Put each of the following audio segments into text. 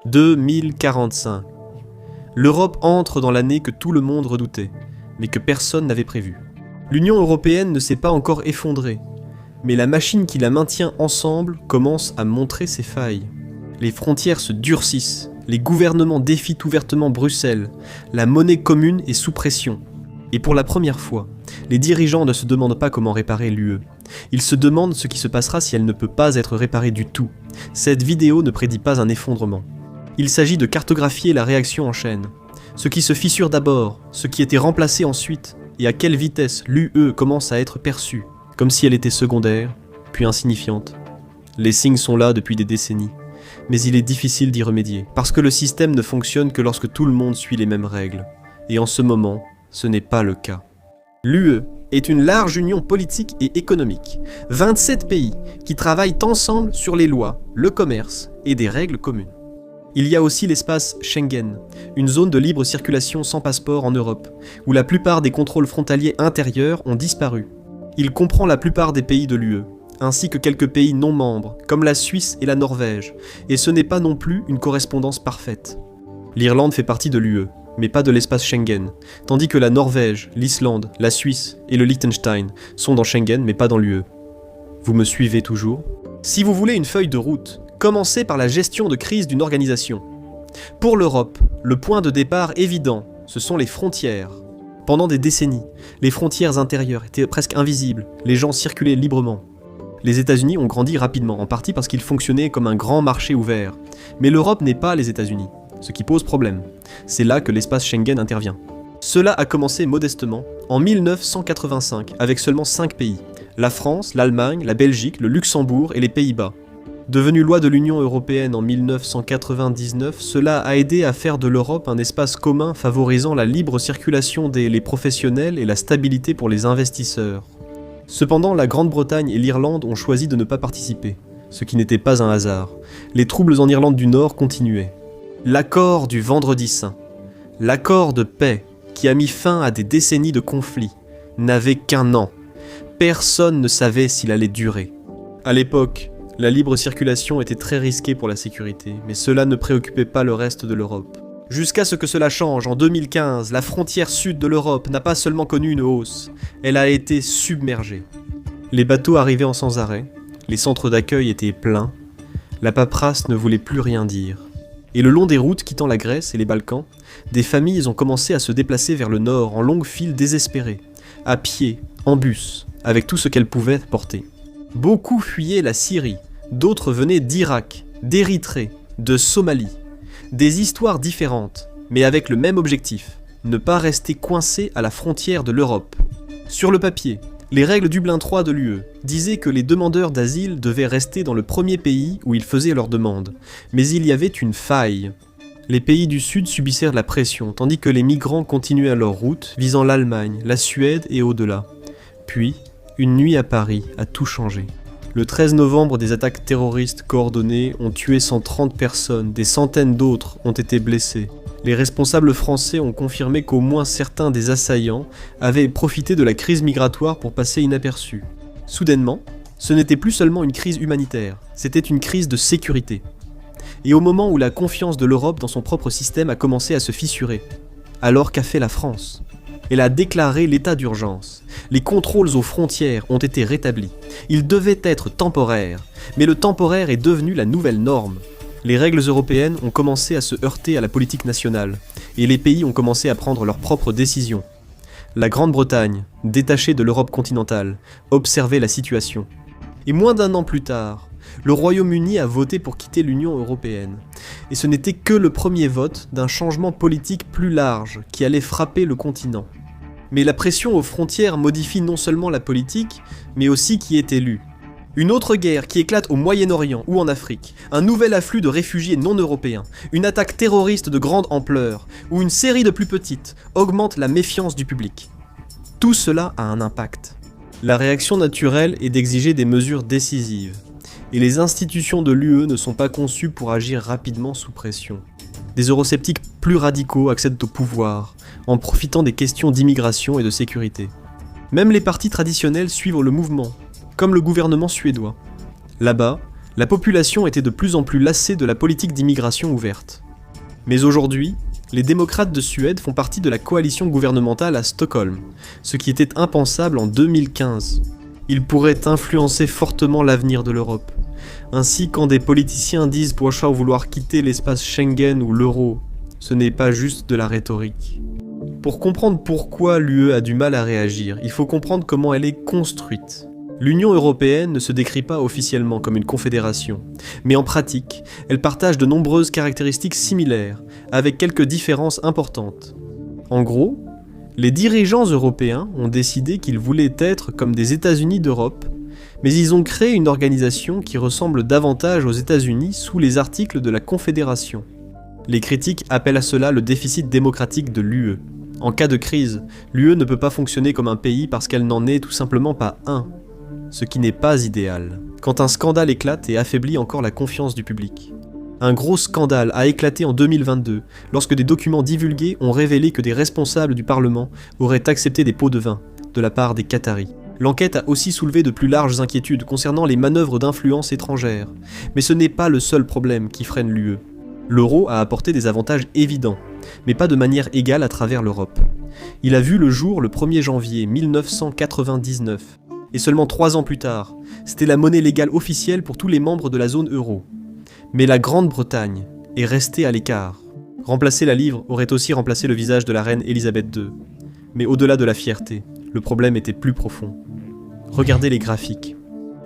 2045. L'Europe entre dans l'année que tout le monde redoutait, mais que personne n'avait prévue. L'Union européenne ne s'est pas encore effondrée, mais la machine qui la maintient ensemble commence à montrer ses failles. Les frontières se durcissent, les gouvernements défient ouvertement Bruxelles, la monnaie commune est sous pression. Et pour la première fois, les dirigeants ne se demandent pas comment réparer l'UE. Ils se demandent ce qui se passera si elle ne peut pas être réparée du tout. Cette vidéo ne prédit pas un effondrement. Il s'agit de cartographier la réaction en chaîne. Ce qui se fissure d'abord, ce qui était remplacé ensuite, et à quelle vitesse l'UE commence à être perçue, comme si elle était secondaire, puis insignifiante. Les signes sont là depuis des décennies, mais il est difficile d'y remédier, parce que le système ne fonctionne que lorsque tout le monde suit les mêmes règles. Et en ce moment, ce n'est pas le cas. L'UE est une large union politique et économique. 27 pays qui travaillent ensemble sur les lois, le commerce et des règles communes. Il y a aussi l'espace Schengen, une zone de libre circulation sans passeport en Europe, où la plupart des contrôles frontaliers intérieurs ont disparu. Il comprend la plupart des pays de l'UE, ainsi que quelques pays non membres, comme la Suisse et la Norvège, et ce n'est pas non plus une correspondance parfaite. L'Irlande fait partie de l'UE, mais pas de l'espace Schengen, tandis que la Norvège, l'Islande, la Suisse et le Liechtenstein sont dans Schengen mais pas dans l'UE. Vous me suivez toujours ? Si vous voulez une feuille de route, commencez par la gestion de crise d'une organisation. Pour l'Europe, le point de départ évident, ce sont les frontières. Pendant des décennies, les frontières intérieures étaient presque invisibles, les gens circulaient librement. Les États-Unis ont grandi rapidement, en partie parce qu'ils fonctionnaient comme un grand marché ouvert. Mais l'Europe n'est pas les États-Unis, ce qui pose problème. C'est là que l'espace Schengen intervient. Cela a commencé modestement, en 1985, avec seulement 5 pays. La France, l'Allemagne, la Belgique, le Luxembourg et les Pays-Bas. Devenu loi de l'Union européenne en 1999, cela a aidé à faire de l'Europe un espace commun favorisant la libre circulation des professionnels et la stabilité pour les investisseurs. Cependant, la Grande-Bretagne et l'Irlande ont choisi de ne pas participer, ce qui n'était pas un hasard. Les troubles en Irlande du Nord continuaient. L'accord du Vendredi Saint, l'accord de paix qui a mis fin à des décennies de conflits, n'avait qu'un an. Personne ne savait s'il allait durer. À l'époque, la libre circulation était très risquée pour la sécurité, mais cela ne préoccupait pas le reste de l'Europe. Jusqu'à ce que cela change, en 2015, la frontière sud de l'Europe n'a pas seulement connu une hausse, elle a été submergée. Les bateaux arrivaient en sans arrêt, les centres d'accueil étaient pleins, la paperasse ne voulait plus rien dire. Et le long des routes quittant la Grèce et les Balkans, des familles ont commencé à se déplacer vers le nord en longues files désespérées, à pied, en bus, avec tout ce qu'elles pouvaient porter. Beaucoup fuyaient la Syrie, d'autres venaient d'Irak, d'Érythrée, de Somalie. Des histoires différentes, mais avec le même objectif, ne pas rester coincés à la frontière de l'Europe. Sur le papier, les règles Dublin III de l'UE disaient que les demandeurs d'asile devaient rester dans le premier pays où ils faisaient leur demande, mais il y avait une faille. Les pays du Sud subissaient la pression, tandis que les migrants continuaient leur route, visant l'Allemagne, la Suède et au-delà. Puis, une nuit à Paris a tout changé. Le 13 novembre, des attaques terroristes coordonnées ont tué 130 personnes, des centaines d'autres ont été blessés. Les responsables français ont confirmé qu'au moins certains des assaillants avaient profité de la crise migratoire pour passer inaperçus. Soudainement, ce n'était plus seulement une crise humanitaire, c'était une crise de sécurité. Et au moment où la confiance de l'Europe dans son propre système a commencé à se fissurer, alors qu'a fait la France ? Elle a déclaré l'état d'urgence. Les contrôles aux frontières ont été rétablis. Ils devaient être temporaires, mais le temporaire est devenu la nouvelle norme. Les règles européennes ont commencé à se heurter à la politique nationale, et les pays ont commencé à prendre leurs propres décisions. La Grande-Bretagne, détachée de l'Europe continentale, observait la situation. Et moins d'un an plus tard, le Royaume-Uni a voté pour quitter l'Union européenne. Et ce n'était que le premier vote d'un changement politique plus large qui allait frapper le continent. Mais la pression aux frontières modifie non seulement la politique, mais aussi qui est élu. Une autre guerre qui éclate au Moyen-Orient ou en Afrique, un nouvel afflux de réfugiés non européens, une attaque terroriste de grande ampleur, ou une série de plus petites, augmente la méfiance du public. Tout cela a un impact. La réaction naturelle est d'exiger des mesures décisives. Et les institutions de l'UE ne sont pas conçues pour agir rapidement sous pression. Des eurosceptiques plus radicaux accèdent au pouvoir, en profitant des questions d'immigration et de sécurité. Même les partis traditionnels suivent le mouvement, comme le gouvernement suédois. Là-bas, La population était de plus en plus lassée de la politique d'immigration ouverte. Mais aujourd'hui, les démocrates de Suède font partie de la coalition gouvernementale à Stockholm, ce qui était impensable en 2015. Ils pourraient influencer fortement l'avenir de l'Europe. Ainsi, quand des politiciens disent prochainement vouloir quitter l'espace Schengen ou l'euro, ce n'est pas juste de la rhétorique. Pour comprendre pourquoi l'UE a du mal à réagir, il faut comprendre comment elle est construite. L'Union européenne ne se décrit pas officiellement comme une confédération, mais en pratique, elle partage de nombreuses caractéristiques similaires, avec quelques différences importantes. En gros, les dirigeants européens ont décidé qu'ils voulaient être comme des États-Unis d'Europe, mais ils ont créé une organisation qui ressemble davantage aux États-Unis sous les articles de la Confédération. Les critiques appellent à cela le déficit démocratique de l'UE. En cas de crise, l'UE ne peut pas fonctionner comme un pays parce qu'elle n'en est tout simplement pas un, ce qui n'est pas idéal. Quand un scandale éclate et affaiblit encore la confiance du public. Un gros scandale a éclaté en 2022, lorsque des documents divulgués ont révélé que des responsables du Parlement auraient accepté des pots de vin de la part des Qataris. L'enquête a aussi soulevé de plus larges inquiétudes concernant les manœuvres d'influence étrangères. Mais ce n'est pas le seul problème qui freine l'UE. L'euro a apporté des avantages évidents, mais pas de manière égale à travers l'Europe. Il a vu le jour le 1er janvier 1999, et seulement 3 ans plus tard, c'était la monnaie légale officielle pour tous les membres de la zone euro. Mais la Grande-Bretagne est restée à l'écart. Remplacer la livre aurait aussi remplacé le visage de la reine Elisabeth II. Mais au-delà de la fierté, le problème était plus profond. Regardez les graphiques.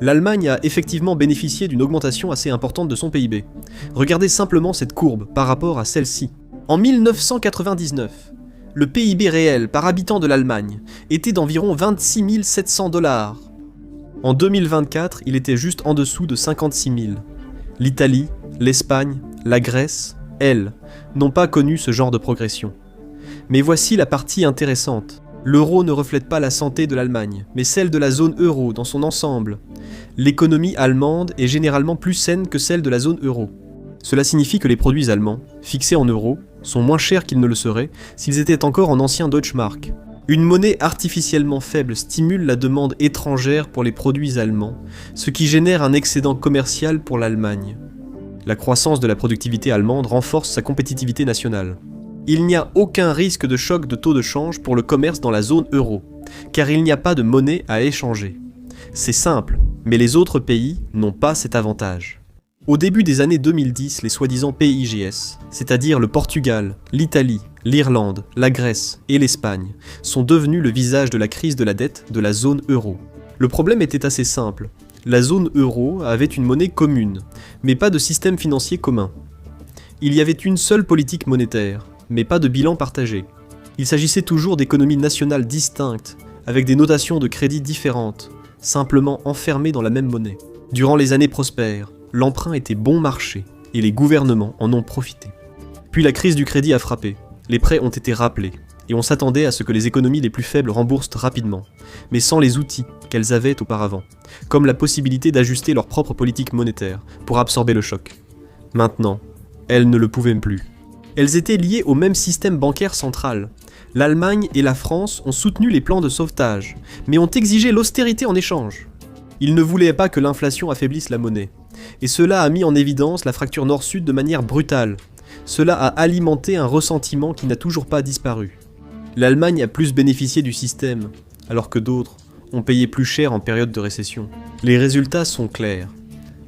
L'Allemagne a effectivement bénéficié d'une augmentation assez importante de son PIB. Regardez simplement cette courbe par rapport à celle-ci. En 1999, le PIB réel par habitant de l'Allemagne était d'environ 26 700 $. En 2024, il était juste en dessous de 56 000. L'Italie, l'Espagne, la Grèce, elles, n'ont pas connu ce genre de progression. Mais voici la partie intéressante. L'euro ne reflète pas la santé de l'Allemagne, mais celle de la zone euro dans son ensemble. L'économie allemande est généralement plus saine que celle de la zone euro. Cela signifie que les produits allemands, fixés en euros, sont moins chers qu'ils ne le seraient s'ils étaient encore en ancien Deutschmark. Une monnaie artificiellement faible stimule la demande étrangère pour les produits allemands, ce qui génère un excédent commercial pour l'Allemagne. La croissance de la productivité allemande renforce sa compétitivité nationale. Il n'y a aucun risque de choc de taux de change pour le commerce dans la zone euro, car il n'y a pas de monnaie à échanger. C'est simple, mais les autres pays n'ont pas cet avantage. Au début des années 2010, les soi-disant PIGS, c'est-à-dire le Portugal, l'Italie, l'Irlande, la Grèce et l'Espagne, sont devenus le visage de la crise de la dette de la zone euro. Le problème était assez simple. La zone euro avait une monnaie commune, mais pas de système financier commun. Il y avait une seule politique monétaire, mais pas de bilan partagé. Il s'agissait toujours d'économies nationales distinctes, avec des notations de crédit différentes, simplement enfermées dans la même monnaie. Durant les années prospères, l'emprunt était bon marché, et les gouvernements en ont profité. Puis la crise du crédit a frappé, les prêts ont été rappelés, et on s'attendait à ce que les économies les plus faibles remboursent rapidement, mais sans les outils qu'elles avaient auparavant, comme la possibilité d'ajuster leur propre politique monétaire pour absorber le choc. Maintenant, elles ne le pouvaient plus. Elles étaient liées au même système bancaire central. L'Allemagne et la France ont soutenu les plans de sauvetage, mais ont exigé l'austérité en échange. Ils ne voulaient pas que l'inflation affaiblisse la monnaie. Et cela a mis en évidence la fracture nord-sud de manière brutale. Cela a alimenté un ressentiment qui n'a toujours pas disparu. L'Allemagne a plus bénéficié du système, alors que d'autres ont payé plus cher en période de récession. Les résultats sont clairs.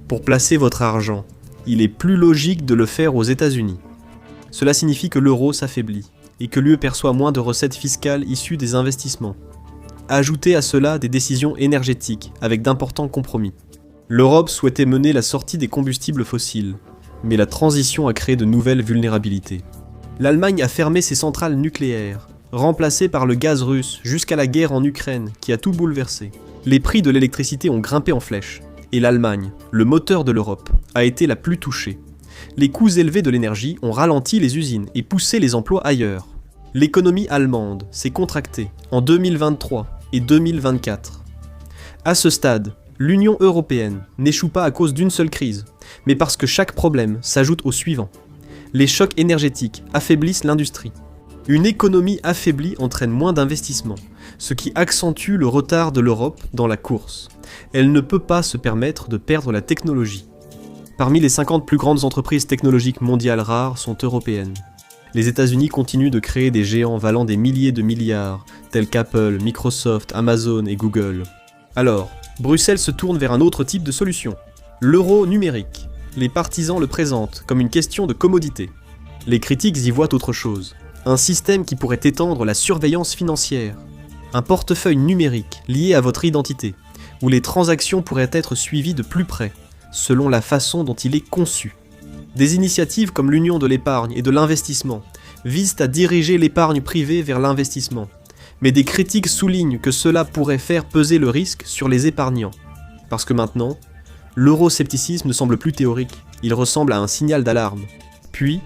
Pour placer votre argent, il est plus logique de le faire aux États-Unis. Cela signifie que l'euro s'affaiblit et que l'UE perçoit moins de recettes fiscales issues des investissements. Ajoutez à cela des décisions énergétiques avec d'importants compromis. L'Europe souhaitait mener la sortie des combustibles fossiles, mais la transition a créé de nouvelles vulnérabilités. L'Allemagne a fermé ses centrales nucléaires, remplacées par le gaz russe jusqu'à la guerre en Ukraine qui a tout bouleversé. Les prix de l'électricité ont grimpé en flèche, et l'Allemagne, le moteur de l'Europe, a été la plus touchée. Les coûts élevés de l'énergie ont ralenti les usines et poussé les emplois ailleurs. L'économie allemande s'est contractée en 2023 et 2024. À ce stade, l'Union européenne n'échoue pas à cause d'une seule crise, mais parce que chaque problème s'ajoute au suivant. Les chocs énergétiques affaiblissent l'industrie. Une économie affaiblie entraîne moins d'investissements, ce qui accentue le retard de l'Europe dans la course. Elle ne peut pas se permettre de perdre la technologie. Parmi les 50 plus grandes entreprises technologiques mondiales rares sont européennes. Les États-Unis continuent de créer des géants valant des milliers de milliards, tels qu'Apple, Microsoft, Amazon et Google. Alors, Bruxelles se tourne vers un autre type de solution. L'euro numérique. Les partisans le présentent comme une question de commodité. Les critiques y voient autre chose. Un système qui pourrait étendre la surveillance financière. Un portefeuille numérique lié à votre identité, où les transactions pourraient être suivies de plus près, selon la façon dont il est conçu. Des initiatives comme l'Union de l'épargne et de l'investissement visent à diriger l'épargne privée vers l'investissement. Mais des critiques soulignent que cela pourrait faire peser le risque sur les épargnants. Parce que maintenant, l'euroscepticisme ne semble plus théorique, il ressemble à un signal d'alarme. Puis,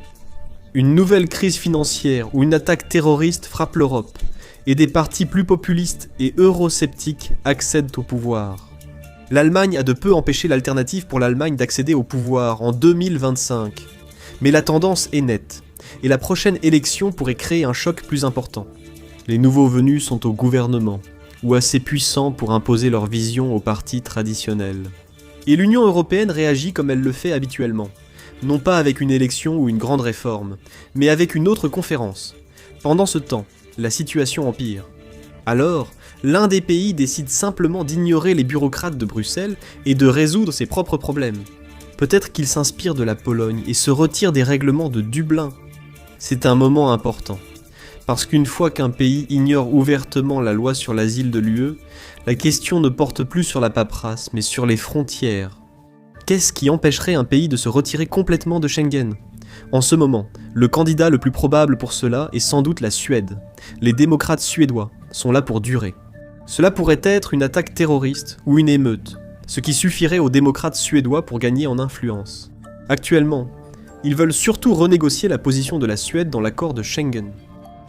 une nouvelle crise financière ou une attaque terroriste frappe l'Europe, et des partis plus populistes et eurosceptiques accèdent au pouvoir. L'Allemagne a de peu empêché l'alternative pour l'Allemagne d'accéder au pouvoir en 2025. Mais la tendance est nette, et la prochaine élection pourrait créer un choc plus important. Les nouveaux venus sont au gouvernement, ou assez puissants pour imposer leur vision aux partis traditionnels. Et l'Union européenne réagit comme elle le fait habituellement, non pas avec une élection ou une grande réforme, mais avec une autre conférence. Pendant ce temps, la situation empire. Alors, l'un des pays décide simplement d'ignorer les bureaucrates de Bruxelles et de résoudre ses propres problèmes. Peut-être qu'il s'inspire de la Pologne et se retire des règlements de Dublin. C'est un moment important. Parce qu'une fois qu'un pays ignore ouvertement la loi sur l'asile de l'UE, la question ne porte plus sur la paperasse, mais sur les frontières. Qu'est-ce qui empêcherait un pays de se retirer complètement de Schengen ? En ce moment, le candidat le plus probable pour cela est sans doute la Suède. Les démocrates suédois sont là pour durer. Cela pourrait être une attaque terroriste ou une émeute, ce qui suffirait aux démocrates suédois pour gagner en influence. Actuellement, ils veulent surtout renégocier la position de la Suède dans l'accord de Schengen.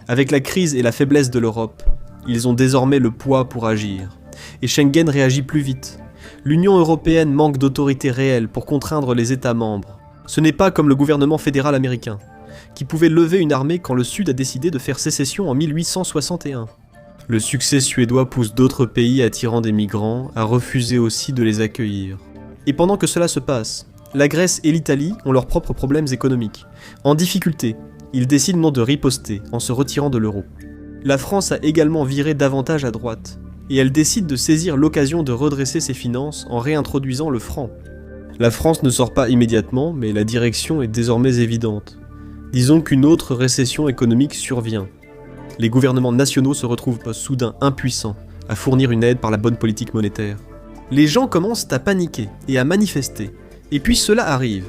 Avec la crise et la faiblesse de l'Europe, ils ont désormais le poids pour agir. Et Schengen réagit plus vite. L'Union européenne manque d'autorité réelle pour contraindre les États membres. Ce n'est pas comme le gouvernement fédéral américain, qui pouvait lever une armée quand le Sud a décidé de faire sécession en 1861. Le succès suédois pousse d'autres pays attirant des migrants à refuser aussi de les accueillir. Et pendant que cela se passe, la Grèce et l'Italie ont leurs propres problèmes économiques. En difficulté, ils décident non de riposter en se retirant de l'euro. La France a également viré davantage à droite, et elle décide de saisir l'occasion de redresser ses finances en réintroduisant le franc. La France ne sort pas immédiatement, mais la direction est désormais évidente. Disons qu'une autre récession économique survient. Les gouvernements nationaux se retrouvent soudain impuissants à fournir une aide par la bonne politique monétaire. Les gens commencent à paniquer et à manifester, et puis cela arrive.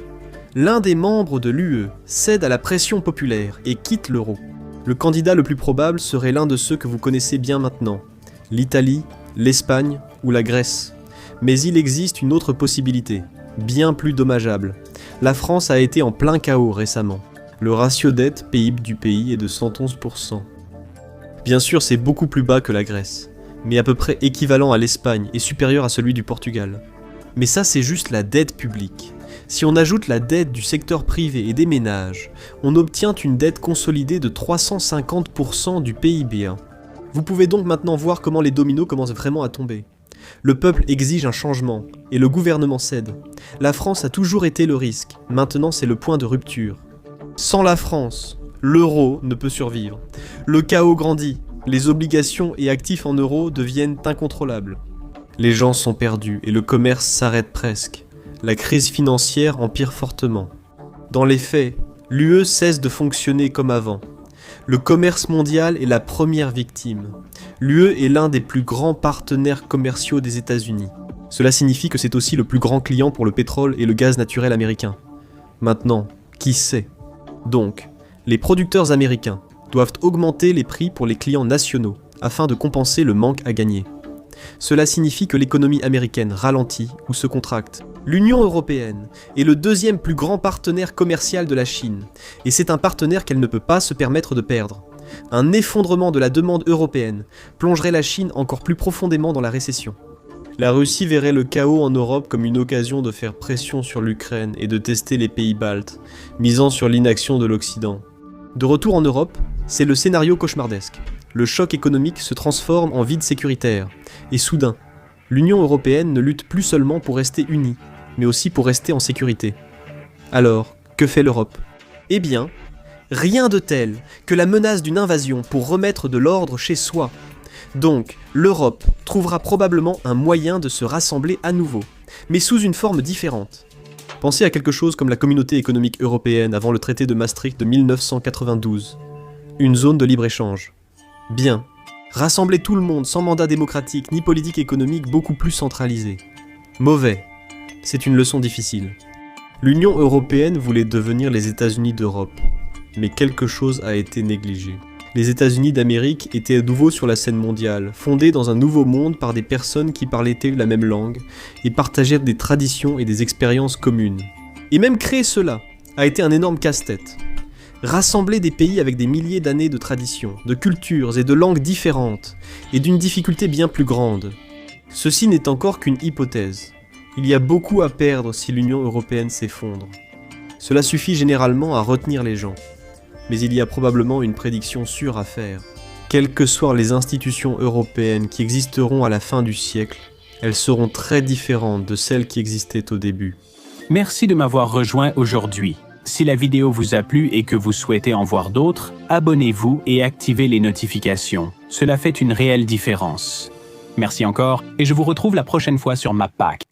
L'un des membres de l'UE cède à la pression populaire et quitte l'euro. Le candidat le plus probable serait l'un de ceux que vous connaissez bien maintenant, l'Italie, l'Espagne ou la Grèce. Mais il existe une autre possibilité, bien plus dommageable. La France a été en plein chaos récemment. Le ratio dette PIB du pays est de 111%. Bien sûr, c'est beaucoup plus bas que la Grèce, mais à peu près équivalent à l'Espagne et supérieur à celui du Portugal. Mais ça, c'est juste la dette publique. Si on ajoute la dette du secteur privé et des ménages, on obtient une dette consolidée de 350% du PIB. Vous pouvez donc maintenant voir comment les dominos commencent vraiment à tomber. Le peuple exige un changement, et le gouvernement cède. La France a toujours été le risque, maintenant c'est le point de rupture. Sans la France, l'euro ne peut survivre. Le chaos grandit, les obligations et actifs en euros deviennent incontrôlables. Les gens sont perdus et le commerce s'arrête presque. La crise financière empire fortement. Dans les faits, l'UE cesse de fonctionner comme avant. Le commerce mondial est la première victime. L'UE est l'un des plus grands partenaires commerciaux des États-Unis. Cela signifie que c'est aussi le plus grand client pour le pétrole et le gaz naturel américain. Maintenant, qui sait ? Donc, les producteurs américains doivent augmenter les prix pour les clients nationaux afin de compenser le manque à gagner. Cela signifie que l'économie américaine ralentit ou se contracte. L'Union européenne est le deuxième plus grand partenaire commercial de la Chine, et c'est un partenaire qu'elle ne peut pas se permettre de perdre. Un effondrement de la demande européenne plongerait la Chine encore plus profondément dans la récession. La Russie verrait le chaos en Europe comme une occasion de faire pression sur l'Ukraine et de tester les pays baltes, misant sur l'inaction de l'Occident. De retour en Europe, c'est le scénario cauchemardesque. Le choc économique se transforme en vide sécuritaire, et soudain, l'Union européenne ne lutte plus seulement pour rester unie, mais aussi pour rester en sécurité. Alors, que fait l'Europe ? Eh bien, rien de tel que la menace d'une invasion pour remettre de l'ordre chez soi. Donc, l'Europe trouvera probablement un moyen de se rassembler à nouveau, mais sous une forme différente. Pensez à quelque chose comme la Communauté économique européenne avant le traité de Maastricht de 1992. Une zone de libre-échange. Bien. Rassembler tout le monde sans mandat démocratique ni politique économique beaucoup plus centralisée. Mauvais. C'est une leçon difficile. L'Union européenne voulait devenir les États-Unis d'Europe, mais quelque chose a été négligé. Les États-Unis d'Amérique étaient à nouveau sur la scène mondiale, fondés dans un nouveau monde par des personnes qui parlaient la même langue et partageaient des traditions et des expériences communes. Et même créer cela a été un énorme casse-tête. Rassembler des pays avec des milliers d'années de traditions, de cultures et de langues différentes, et d'une difficulté bien plus grande. Ceci n'est encore qu'une hypothèse. Il y a beaucoup à perdre si l'Union européenne s'effondre. Cela suffit généralement à retenir les gens. Mais il y a probablement une prédiction sûre à faire. Quelles que soient les institutions européennes qui existeront à la fin du siècle, elles seront très différentes de celles qui existaient au début. Merci de m'avoir rejoint aujourd'hui. Si la vidéo vous a plu et que vous souhaitez en voir d'autres, abonnez-vous et activez les notifications. Cela fait une réelle différence. Merci encore et je vous retrouve la prochaine fois sur MapPack.